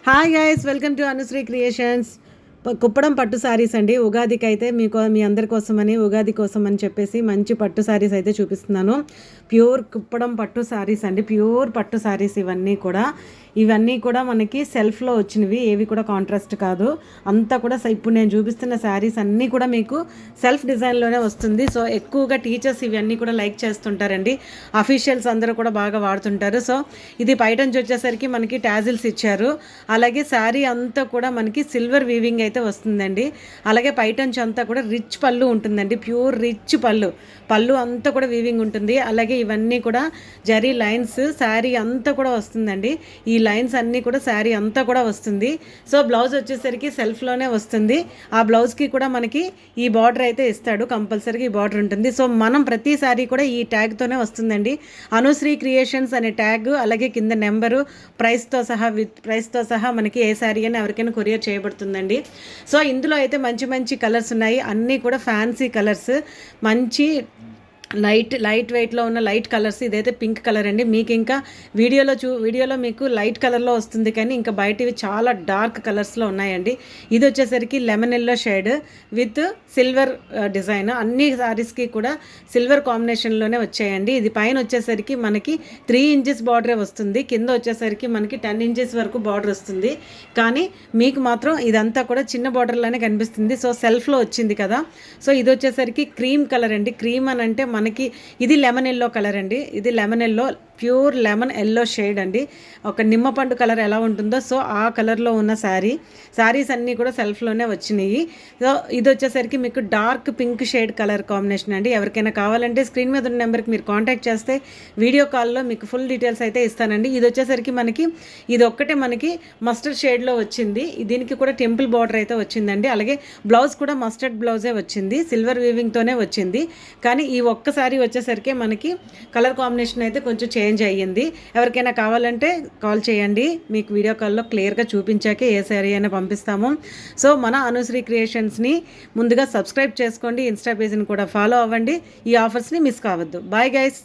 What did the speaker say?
Hi guys, welcome to Anusri creations. Kuppadam పట్టు శారీస్ అండి. ఉగాదికి అయితే మీ అందరి కోసమని, ఉగాది కోసం అని చెప్పేసి మంచి పట్టు శారీస్ అయితే చూపిస్తున్నాను. ప్యూర్ కుప్పడం పట్టు శారీస్ అండి. ప్యూర్ పట్టు శారీస్ ఇవన్నీ కూడా మనకి సెల్ఫ్లో వచ్చినవి, ఏవి కూడా కాంట్రాస్ట్ కాదు. అంతా కూడా ఇప్పుడు నేను చూపిస్తున్న శారీస్ అన్నీ కూడా మీకు సెల్ఫ్ డిజైన్లోనే వస్తుంది. సో ఎక్కువగా టీచర్స్ ఇవన్నీ కూడా లైక్ చేస్తుంటారండి. అఫీషియల్స్ అందరూ కూడా బాగా వాడుతుంటారు. సో ఇది పైటంచి వచ్చేసరికి మనకి టాజిల్స్ ఇచ్చారు. అలాగే శారీ అంతా కూడా మనకి సిల్వర్ వీవింగ్ అయితే వస్తుందండి. అలాగే పైటంచి అంతా కూడా రిచ్ పళ్ళు ఉంటుందండి. ప్యూర్ రిచ్ పళ్ళు అంతా కూడా వీవింగ్ ఉంటుంది. అలాగే ఇవన్నీ కూడా జరీ లైన్స్ శారీ అంతా కూడా వస్తుందండి. ఈ లైన్స్ అన్నీ కూడా శారీ అంతా కూడా వస్తుంది. సో బ్లౌజ్ వచ్చేసరికి సెల్ఫ్లోనే వస్తుంది. ఆ బ్లౌజ్కి కూడా మనకి ఈ బార్డర్ అయితే ఇస్తాడు. కంపల్సరీగా ఈ బార్డర్ ఉంటుంది. సో మనం ప్రతి శారీ కూడా ఈ ట్యాగ్తోనే వస్తుందండి. అనుశ్రీ క్రియేషన్స్ అనే ట్యాగ్, అలాగే కింద నెంబరు, ప్రైస్తో సహా మనకి ఏ శారీ అని ఎవరికైనా కొరియర్ చేయబడుతుందండి. సో ఇందులో అయితే మంచి మంచి కలర్స్ ఉన్నాయి. అన్నీ కూడా ఫ్యాన్సీ కలర్స్, మంచి లైట్ వెయిట్లో ఉన్న లైట్ కలర్స్. ఇదైతే పింక్ కలర్ అండి. మీకు ఇంకా వీడియోలో మీకు లైట్ కలర్లో వస్తుంది, కానీ ఇంకా బయట ఇవి చాలా డార్క్ కలర్స్లో ఉన్నాయండి. ఇది వచ్చేసరికి lemon yellow shade with silver design. అన్ని సారీస్కి కూడా సిల్వర్ కాంబినేషన్లోనే వచ్చాయండి. ఇది పైన వచ్చేసరికి మనకి 3 ఇంచెస్ బార్డరే వస్తుంది. కింద వచ్చేసరికి మనకి 10 ఇంచెస్ వరకు బార్డర్ వస్తుంది. కానీ మీకు మాత్రం ఇదంతా కూడా చిన్న బార్డర్లోనే కనిపిస్తుంది. సో సెల్ఫ్లో వచ్చింది కదా. సో ఇది వచ్చేసరికి క్రీమ్ కలర్ అండి. క్రీమ్ అని అంటే మనకి ఇది లెమన్ ఎల్లో కలర్ అండి. ఇది lemon yellow, pure lemon yellow shade అండి. ఒక నిమ్మపండు కలర్ ఎలా ఉంటుందో సో ఆ కలర్లో ఉన్న శారీస్ అన్నీ కూడా సెల్ఫ్లోనే వచ్చినాయి. సో ఇది వచ్చేసరికి మీకు dark pink shade colour combination అండి. ఎవరికైనా కావాలంటే స్క్రీన్ మీద ఉన్న నెంబర్కి మీరు కాంటాక్ట్ చేస్తే వీడియో కాల్లో మీకు ఫుల్ డీటెయిల్స్ అయితే ఇస్తానండి. ఇది వచ్చేసరికి ఇది ఒక్కటే మనకి మస్టర్డ్ షేడ్లో వచ్చింది. దీనికి కూడా టెంపుల్ బార్డర్ అయితే వచ్చిందండి. అలాగే బ్లౌజ్ కూడా మస్టర్డ్ బ్లౌజే వచ్చింది, సిల్వర్ వీవింగ్తోనే వచ్చింది. కానీ ఈ ఒక్కసారి వచ్చేసరికి మనకి కలర్ కాంబినేషన్ అయితే కొంచెం చేంజ్ అయ్యింది. ఎవరికైనా కావాలంటే కాల్ చేయండి. మీకు వీడియో కాల్లో క్లియర్గా చూపించాకే ఏ శారీ అయినా పంపిస్తాము. సో మన అనుశ్రీ క్రియేషన్స్ని ముందుగా సబ్స్క్రైబ్ చేసుకోండి. ఇన్స్టా పేజ్ని కూడా ఫాలో అవ్వండి. ఈ ఆఫర్స్ని మిస్ కావద్దు. Bye guys.